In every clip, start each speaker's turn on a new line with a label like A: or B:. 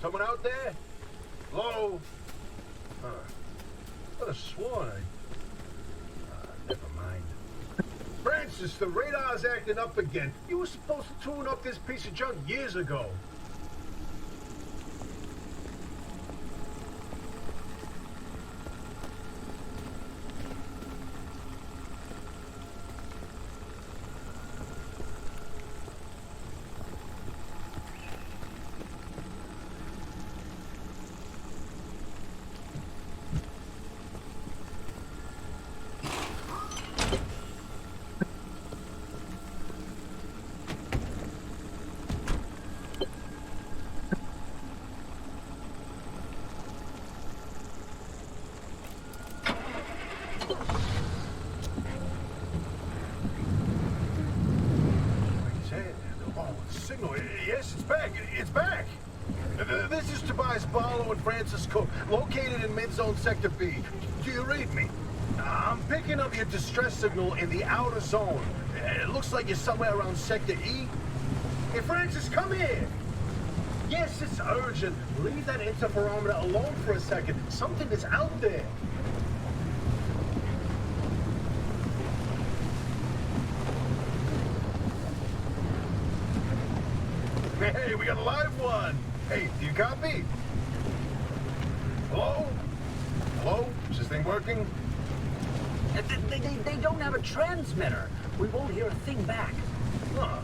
A: Someone out there? Hello? I could have sworn never mind. Francis, the radar's acting up again. You were supposed to tune up this piece of junk years ago. Oh, the signal. Yes, it's back. It's back. This is Tobias Barlow and Francis Cook, located in mid-zone Sector B. Do you read me? I'm picking up your distress signal in the outer zone. It looks like you're somewhere around Sector E. Hey, Francis, come here. Yes, it's urgent. Leave that interferometer alone for a second. Something is out there. Hey, we got a live one. Hey, do you copy? Hello? Hello? Is this thing working?
B: They don't have a transmitter. We won't hear a thing back.
A: Huh.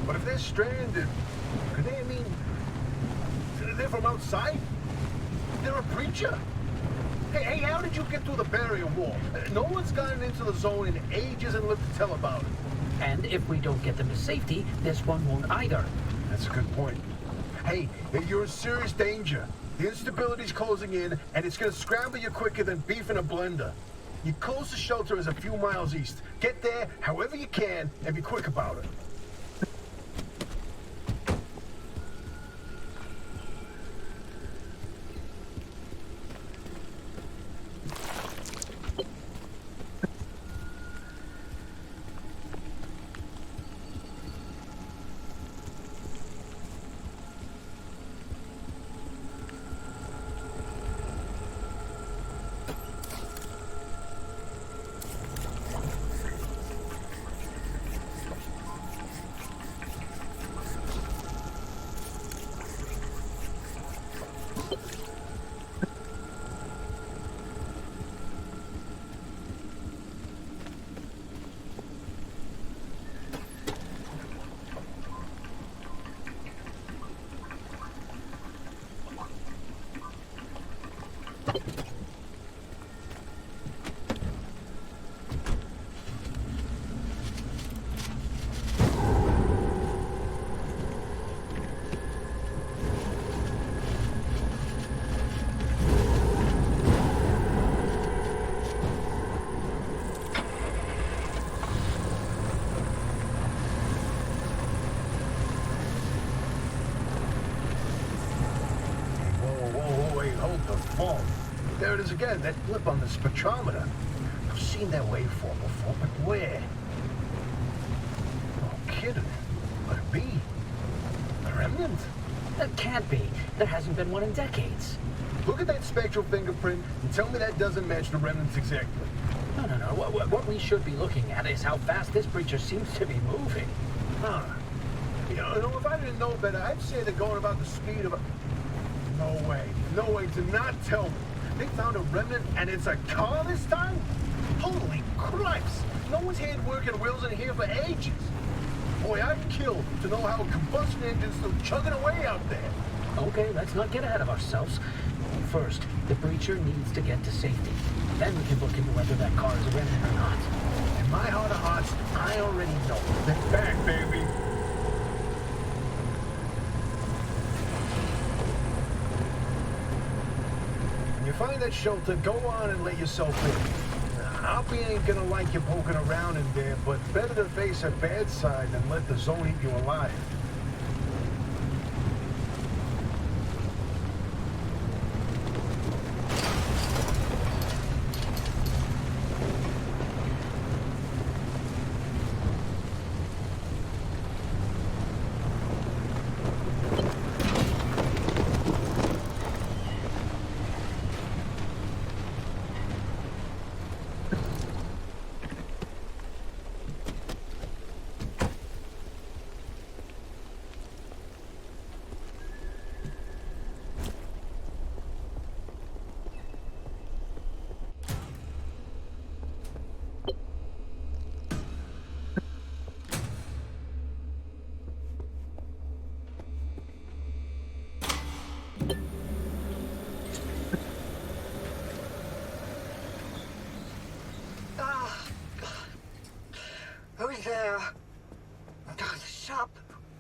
A: But if they're stranded, could they, they're from outside? They're a preacher? Hey, how did you get through the barrier wall? No one's gotten into the zone in ages and lived to tell about it.
B: And if we don't get them to safety, this one won't either.
A: That's a good point. Hey, you're in serious danger. The instability's closing in, and it's gonna scramble you quicker than beef in a blender. Your closest shelter is a few miles east. Get there however you can, and be quick about it. Oh, there it is again, that blip on the spectrometer. I've seen that waveform before, but where? Oh, kidding. Could it be? A remnant?
B: That can't be. There hasn't been one in decades.
A: Look at that spectral fingerprint and tell me that doesn't match the remnants exactly.
B: No. What we should be looking at is how fast this creature seems to be moving.
A: Huh. You know, if I didn't know better, I'd say they're going about the speed of a... No way. No way. Do not tell me. They found a remnant and it's a car this time? Holy Christ! No one's had working wheels in here for ages. Boy, I'd kill to know how a combustion engine's still chugging away out there.
B: Okay, let's not get ahead of ourselves. First, the breacher needs to get to safety. Then we can look into whether that car is a remnant or not.
A: In my heart of hearts, I already know. They're back, baby. When you find that shelter, go on and let yourself in. Hoppy ain't gonna like you poking around in there, but better to face a bad side than let the zone eat you alive.
C: Who's there? God, the shop.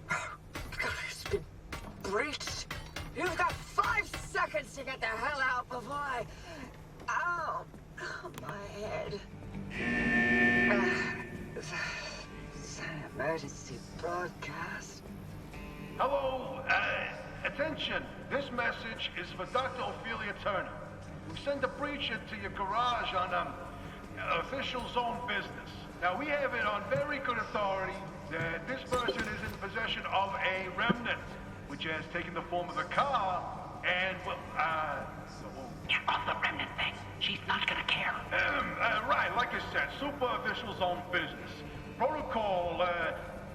C: God, it's been breached. You've got 5 seconds to get the hell out before I... Ow! My head. Sam. Emergency broadcast.
A: Hello, attention. This message is for Dr. Ophelia Turner. We send a breacher to your garage on, official zone business. Now, we have it on very good authority that this person is in possession of a remnant, which has taken the form of a car, and, well,
D: Get off the remnant thing. She's not gonna care.
A: right, like I said, super official zone business. Protocol,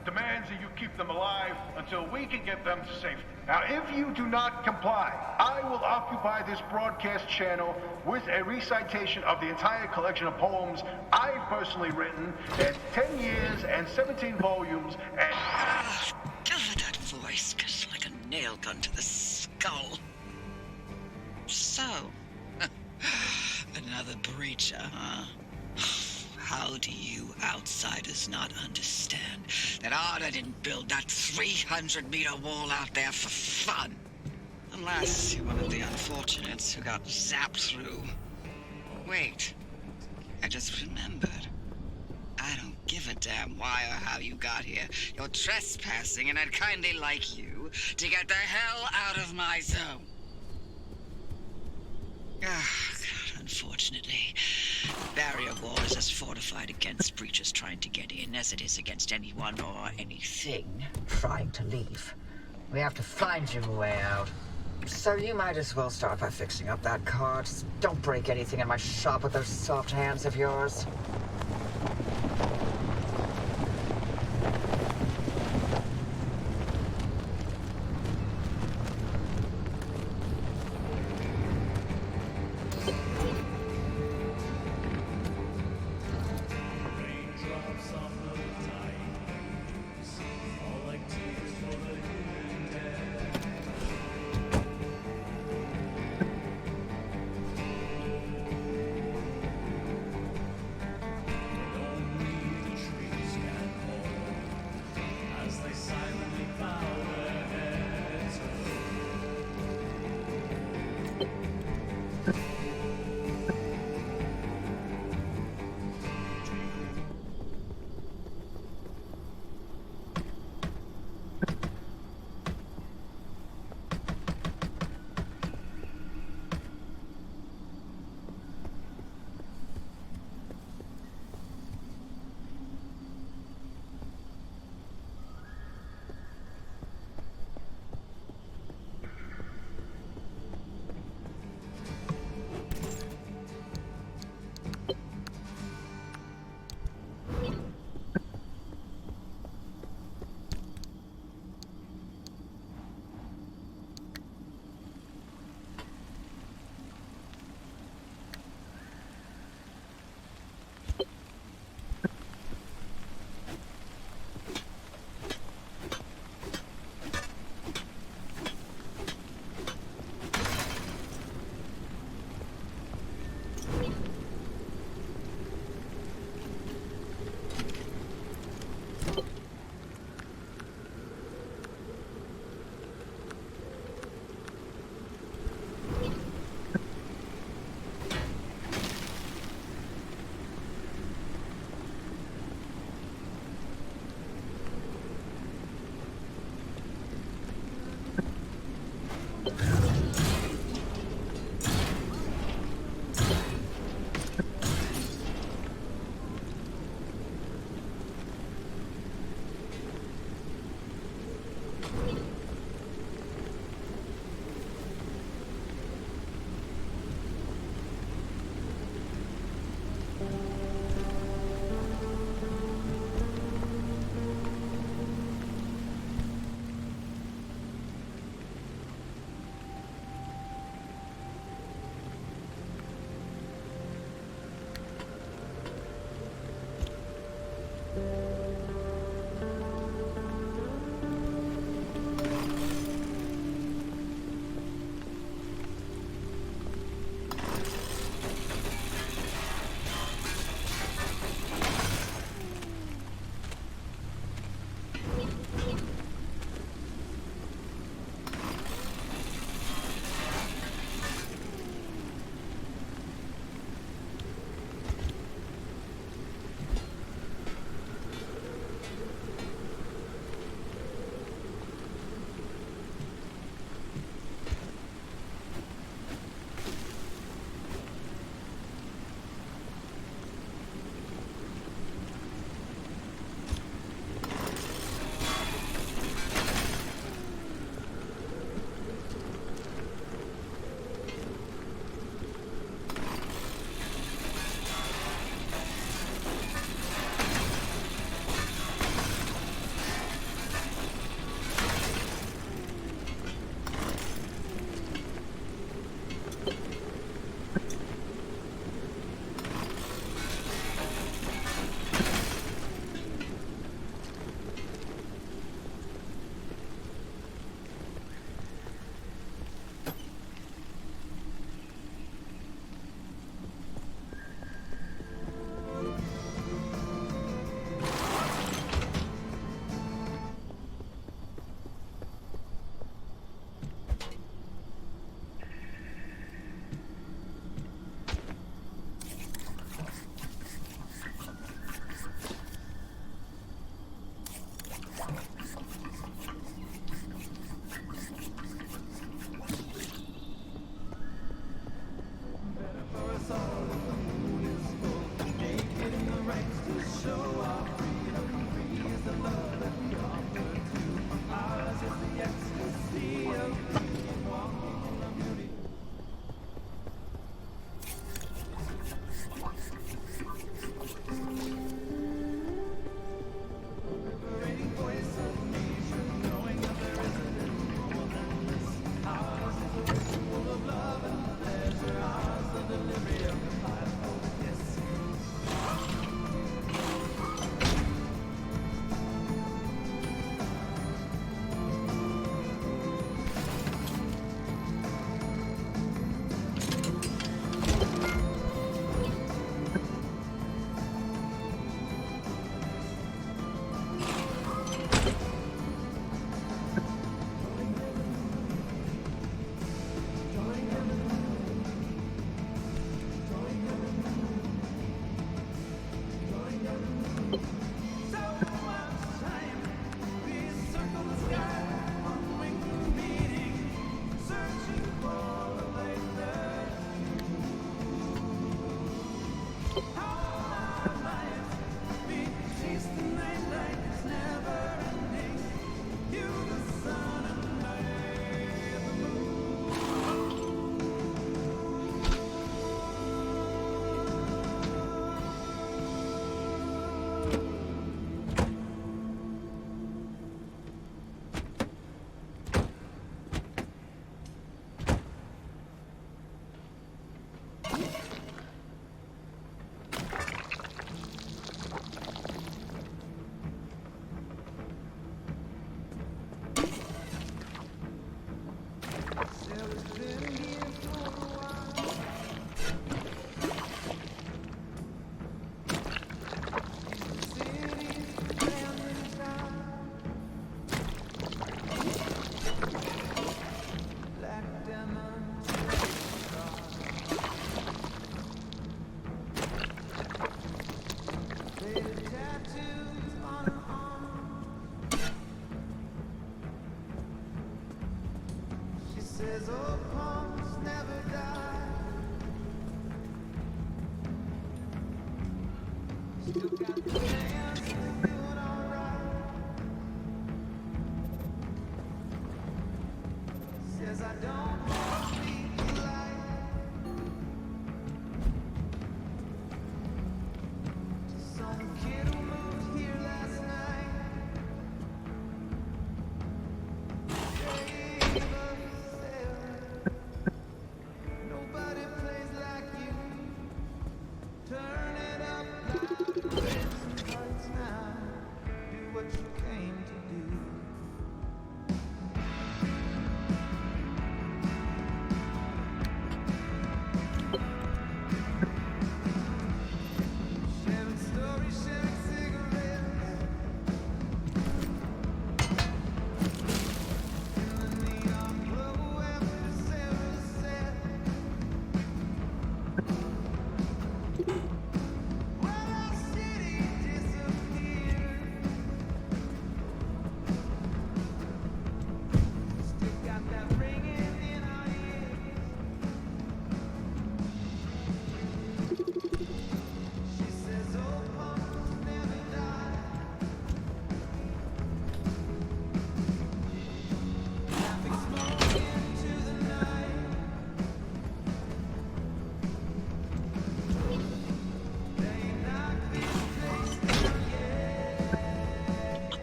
A: demands that you keep them alive until we can get them to safety. Now, if you do not comply, I will occupy this broadcast channel with a recitation of the entire collection of poems I've personally written in 10 years and 17 volumes and...
D: God, that voice goes like a nail gun to the skull. So, another breacher, huh? How do you outsiders not understand that Arda didn't build that 300-meter wall out there for fun? Unless you're one of the unfortunates who got zapped through. Wait, I just remembered. I don't give a damn why or how you got here. You're trespassing, and I'd kindly like you to get the hell out of my zone. God, unfortunately, barrier wall is as fortified against breaches trying to get in as it is against anyone or anything
C: Trying to leave. We have to find you a way out. So you might as well start by fixing up that car. Just don't break anything in my shop with those soft hands of yours.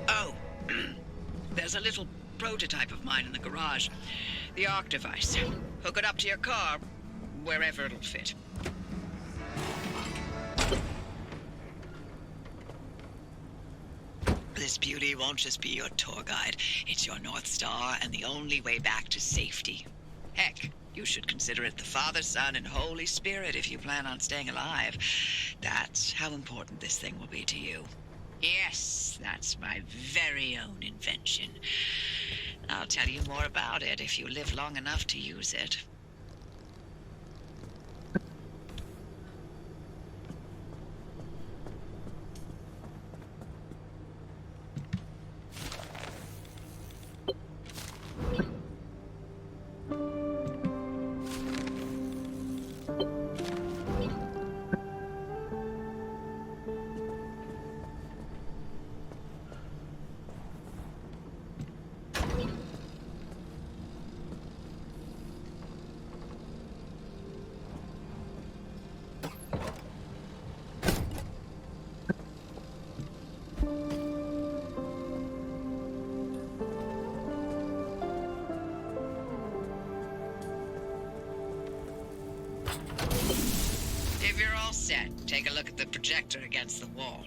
D: Oh, there's a little prototype of mine in the garage. The Arc device. Hook it up to your car, wherever it'll fit. This beauty won't just be your tour guide. It's your North Star and the only way back to safety. Heck, you should consider it the Father, Son, and Holy Spirit if you plan on staying alive. That's how important this thing will be to you. Yes, that's my very own invention. I'll tell you more about it if you live long enough to use it. If you're all set, take a look at the projector against the wall.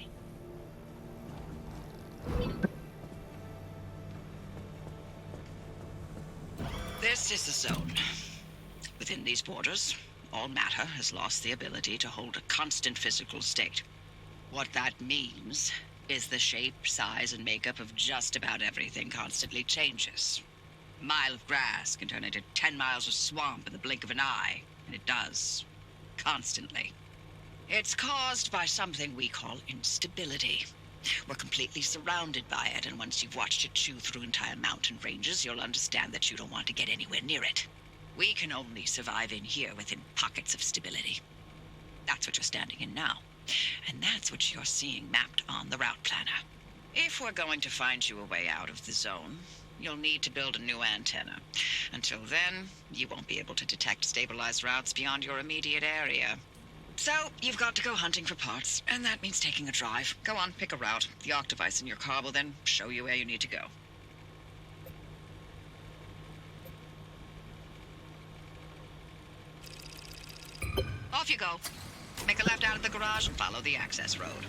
D: This is the zone. Within these borders, all matter has lost the ability to hold a constant physical state. What that means is the shape, size, and makeup of just about everything constantly changes. A mile of grass can turn into 10 miles of swamp in the blink of an eye, and it does. Constantly. It's caused by something we call instability. We're completely surrounded by it, and once you've watched it chew through entire mountain ranges, you'll understand that you don't want to get anywhere near it. We can only survive in here within pockets of stability. That's what you're standing in now. And that's what you're seeing mapped on the route planner. If we're going to find you a way out of the zone, you'll need to build a new antenna. Until then, you won't be able to detect stabilized routes beyond your immediate area. So, you've got to go hunting for parts, and that means taking a drive. Go on, pick a route. The Arc device in your car will then show you where you need to go. Off you go. Make a left out of the garage and follow the access road.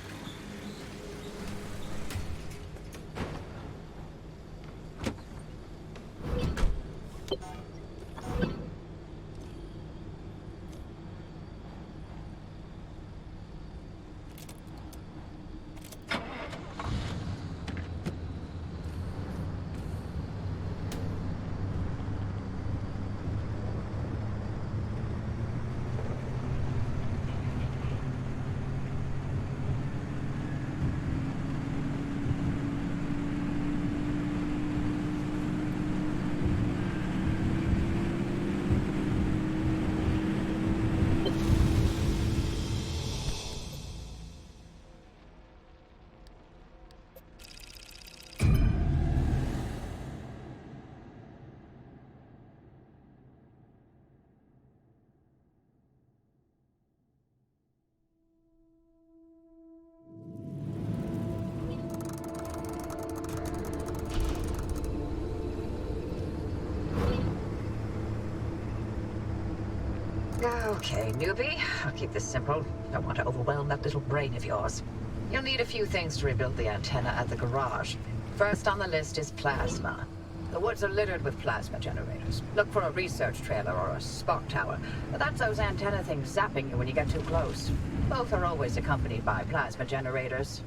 C: Okay, newbie. I'll keep this simple. Don't want to overwhelm that little brain of yours. You'll need a few things to rebuild the antenna at the garage. First on the list is plasma. The woods are littered with plasma generators. Look for a research trailer or a spark tower. But that's those antenna things zapping you when you get too close. Both are always accompanied by plasma generators.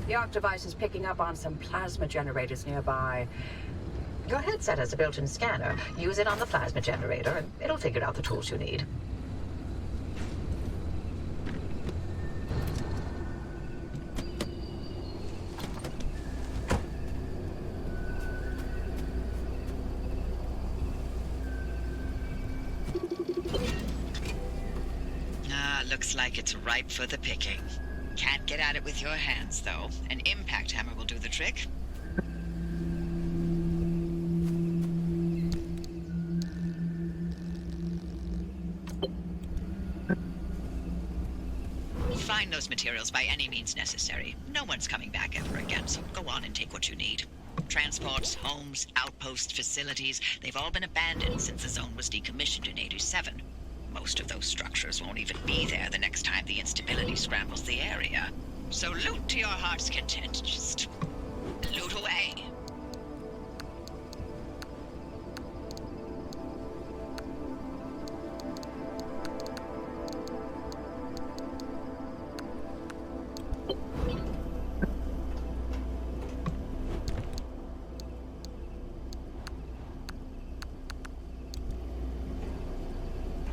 C: The Arc device is picking up on some plasma generators nearby. Your headset has a built-in scanner. Use it on the plasma generator, and it'll figure out the tools you need.
D: Looks like it's ripe for the picking. Can't get at it with your hands, though. An impact hammer will do the trick. Find those materials by any means necessary. No one's coming back ever again, so go on and take what you need. Transports, homes, outposts, facilities, they've all been abandoned since the zone was decommissioned in '87. Most of those structures won't even be there the next time the instability scrambles the area. So loot to your heart's content. Just loot away.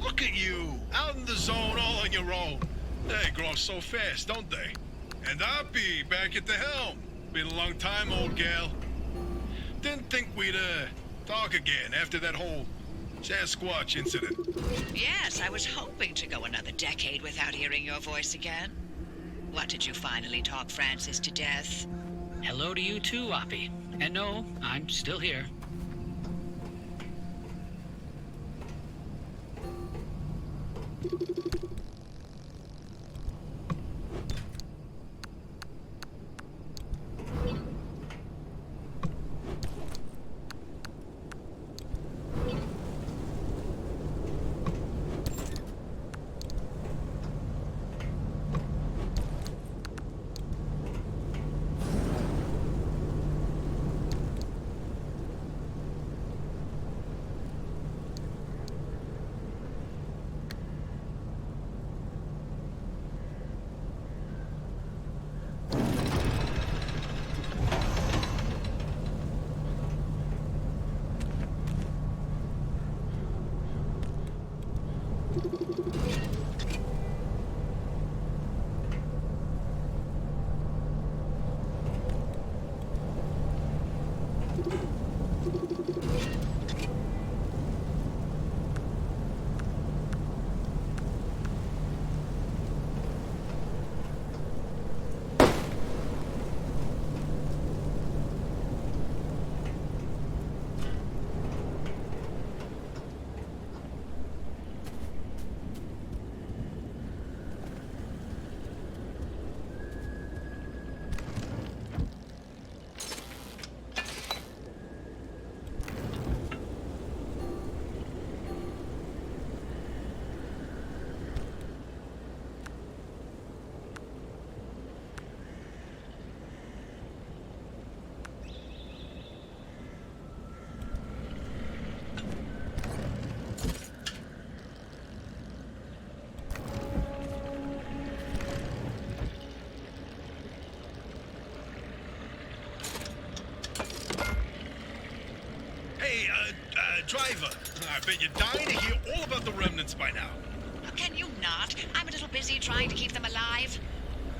A: Look at you, out in the zone all on your own. They grow so fast, don't they? And Oppie back at the helm. Been a long time, old gal. Didn't think we'd, talk again after that whole Sasquatch incident.
D: Yes, I was hoping to go another decade without hearing your voice again. What, did you finally talk Francis to death?
B: Hello to you too, Oppie. And no, I'm still here.
A: Driver, I bet you're dying to hear all about the remnants by now.
D: Can you not? I'm a little busy trying to keep them alive.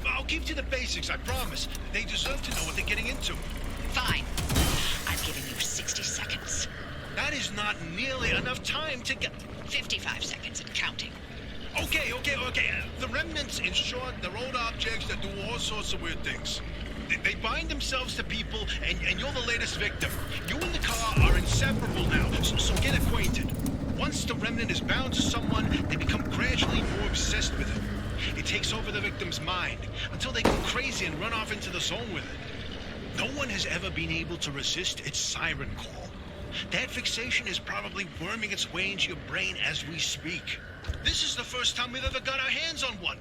A: I'll keep to the basics, I promise. They deserve to know what they're getting into.
D: Fine. I'm giving you 60 seconds.
A: That is not nearly enough time to get...
D: 55 seconds and counting.
A: Okay. The remnants, in short, they're old objects that do all sorts of weird things. They bind themselves to people, and you're the latest victim. You and the car are inseparable now, so get acquainted. Once the remnant is bound to someone, they become gradually more obsessed with it. It takes over the victim's mind, until they go crazy and run off into the zone with it. No one has ever been able to resist its siren call.
E: That fixation is probably worming its way into your brain as we speak. This is the first time we've ever got our hands on one.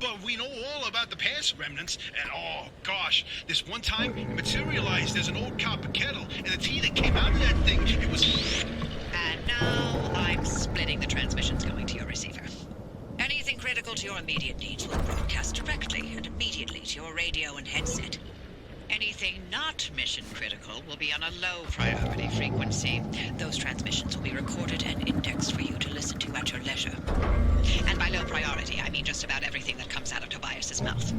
E: But we know all about the past remnants, and oh gosh, this one time it materialized as an old copper kettle, and the tea that came out of that thing, it was...
D: And now I'm splitting the transmissions going to your receiver. Anything critical to your immediate needs will broadcast directly and immediately to your radio and headset. Anything not mission critical will be on a low priority frequency. Those transmissions will be recorded and indexed for you to listen to at your leisure. And by low priority, I mean just about everything that comes out of Tobias's mouth.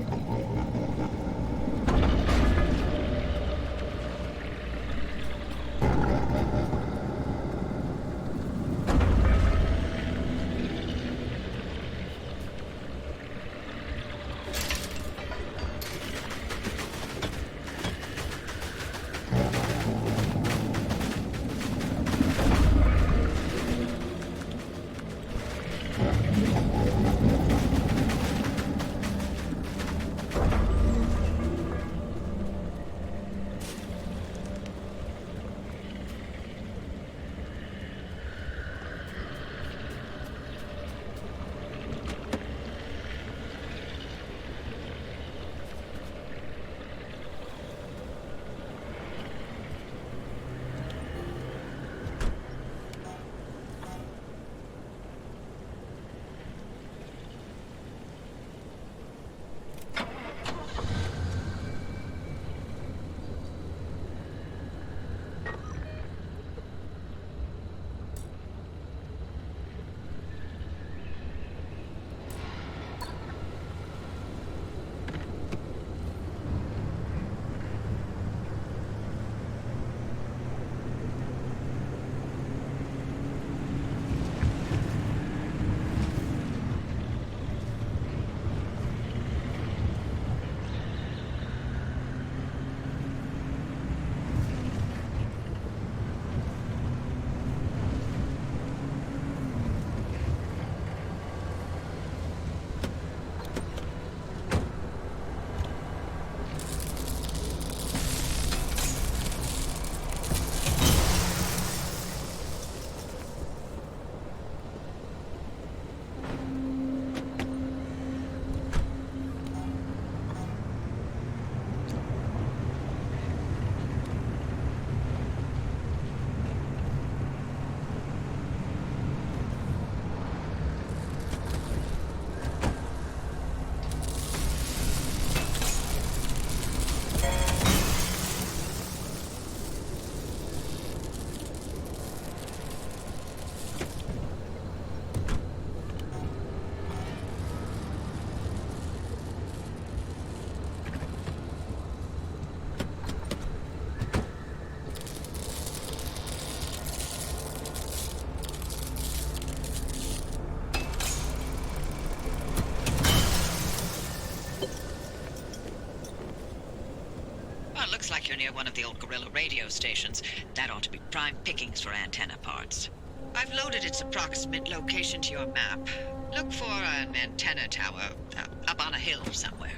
D: Looks like you're near one of the old Gorilla radio stations. That ought to be prime pickings for antenna parts. I've loaded its approximate location to your map. Look for an antenna tower up on a hill somewhere.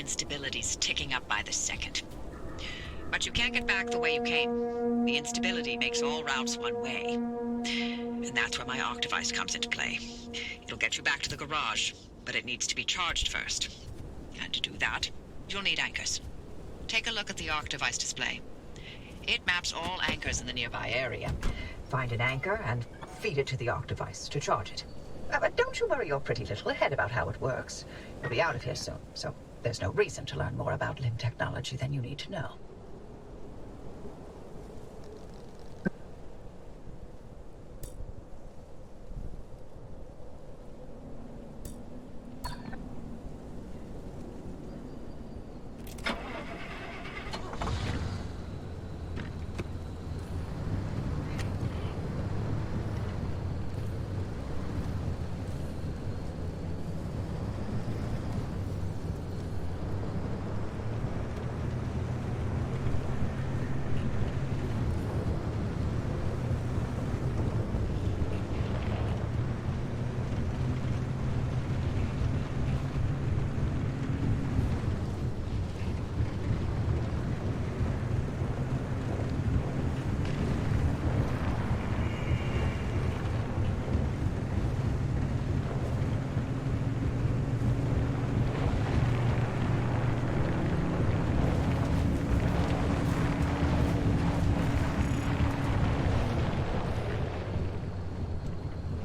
D: instability's ticking up by the second. But you can't get back the way you came. The instability makes all routes one way. And that's where my Octavice comes into play. It'll get you back to the garage, but it needs to be charged first. And to do that, you'll need anchors. Take a look at the Octavice display. It maps all anchors in the nearby area.
C: Find an anchor and feed it to the Octavice to charge it. But don't you worry your pretty little head about how it works. You'll be out of here soon, so there's no reason to learn more about limb technology than you need to know.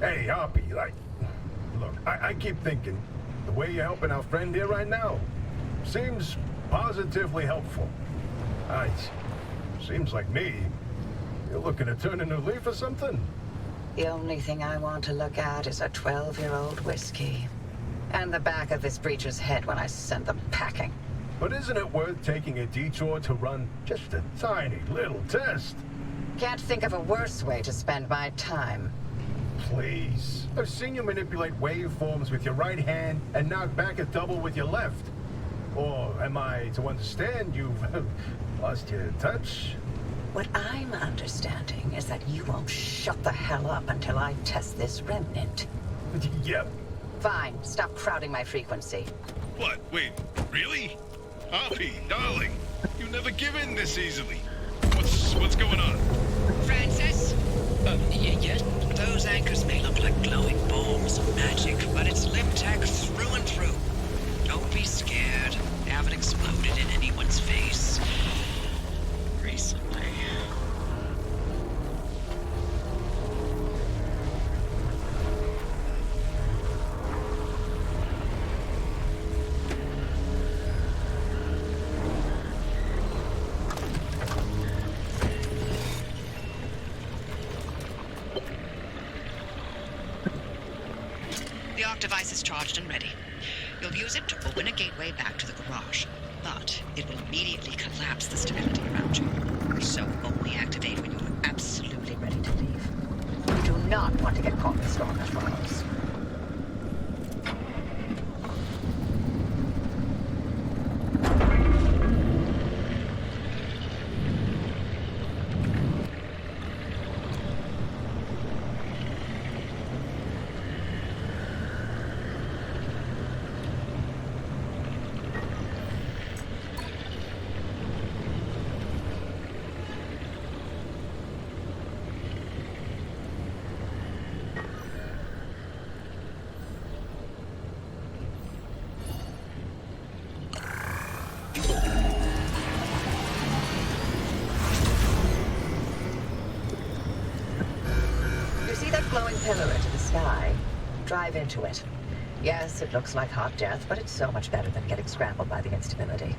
A: Hey, Hoppy, look, I keep thinking, the way you're helping our friend here right now seems positively helpful. Seems like me. You're looking to turn a new leaf or something?
C: The only thing I want to look at is a 12-year-old whiskey. And the back of this breacher's head when I send them packing.
A: But isn't it worth taking a detour to run just a tiny little test?
C: Can't think of a worse way to spend my time.
A: Please. I've seen you manipulate waveforms with your right hand and knock back a double with your left. Or am I to understand you've lost your touch?
C: What I'm understanding is that you won't shut the hell up until I test this remnant.
A: Yep.
C: Fine, stop crowding my frequency.
E: What? Wait, really? Hoppy, darling, you never give in this easily. What's going on?
D: Francis? Yes? Those anchors may look like glowing balls of magic, but it's limb tech through and through. Don't be scared. They haven't exploded in anyone's face. Recently. The Octavice is charged and ready. You'll use it to open a gateway back to the garage, but it will immediately collapse the stability around you. So only activate when you're absolutely ready to leave.
C: You do not want to get caught in the storm that follows. Glowing pillar into the sky. Drive into it. Yes, it looks like hot death, but it's so much better than getting scrambled by the instability.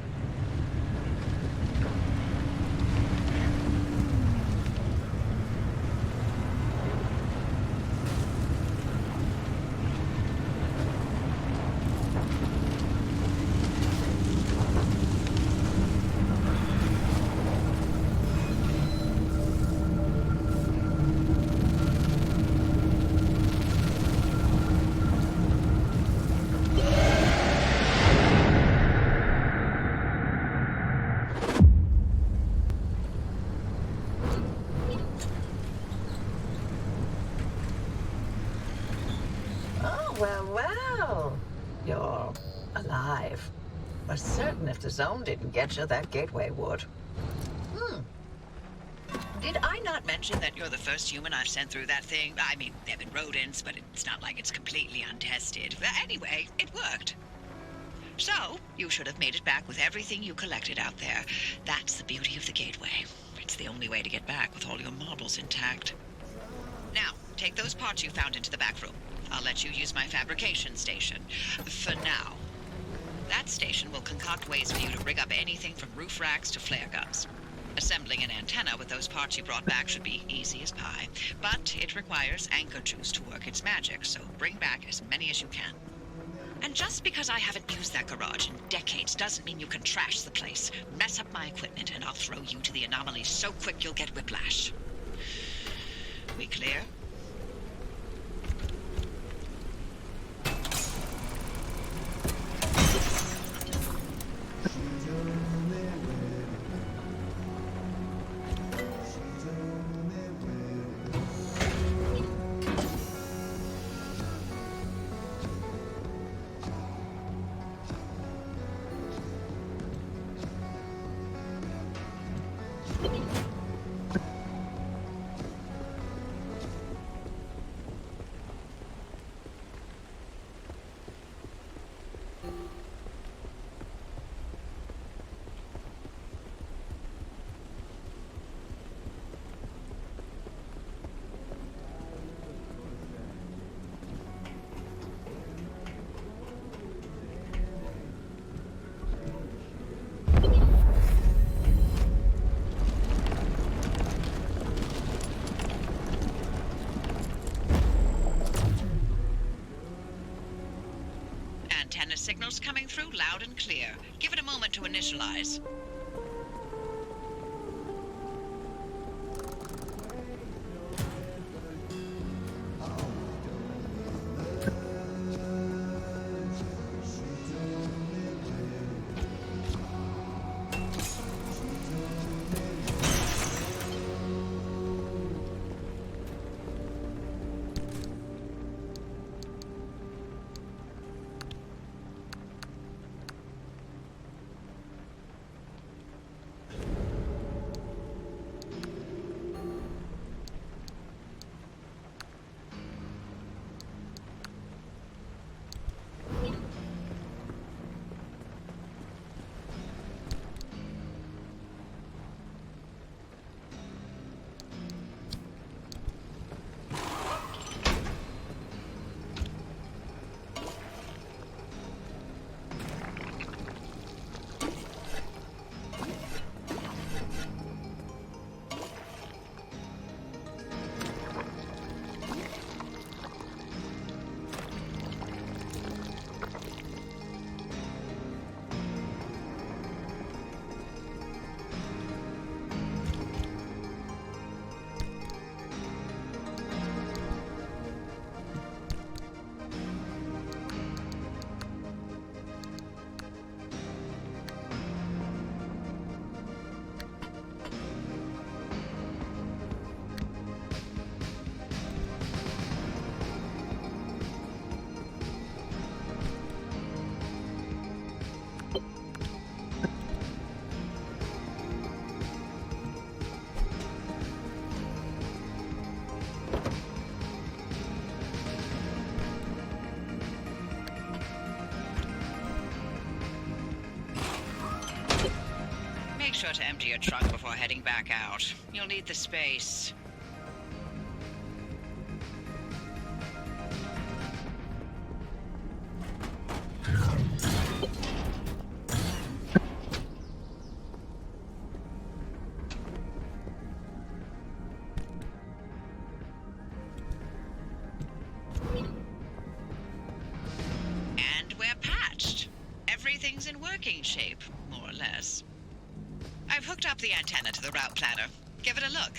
C: Well, you're alive. I'm certain if the zone didn't get you, that gateway would.
D: Did I not mention that you're the first human I've sent through that thing? I mean, they've been rodents, but it's not like it's completely untested. But anyway, it worked. So, you should have made it back with everything you collected out there. That's the beauty of the gateway. It's the only way to get back with all your marbles intact. Now, take those parts you found into the back room. I'll let you use my fabrication station. For now. That station will concoct ways for you to rig up anything from roof racks to flare guns. Assembling an antenna with those parts you brought back should be easy as pie, but it requires anchor juice to work its magic, so bring back as many as you can. And just because I haven't used that garage in decades doesn't mean you can trash the place. Mess up my equipment and I'll throw you to the anomalies so quick you'll get whiplash. We clear? Antenna signals coming through loud and clear. Give it a moment to initialize. Make sure to empty your trunk before heading back out. You'll need the space. And we're patched. Everything's in working shape, more or less. I've hooked up the antenna to the route planner. Give it a look.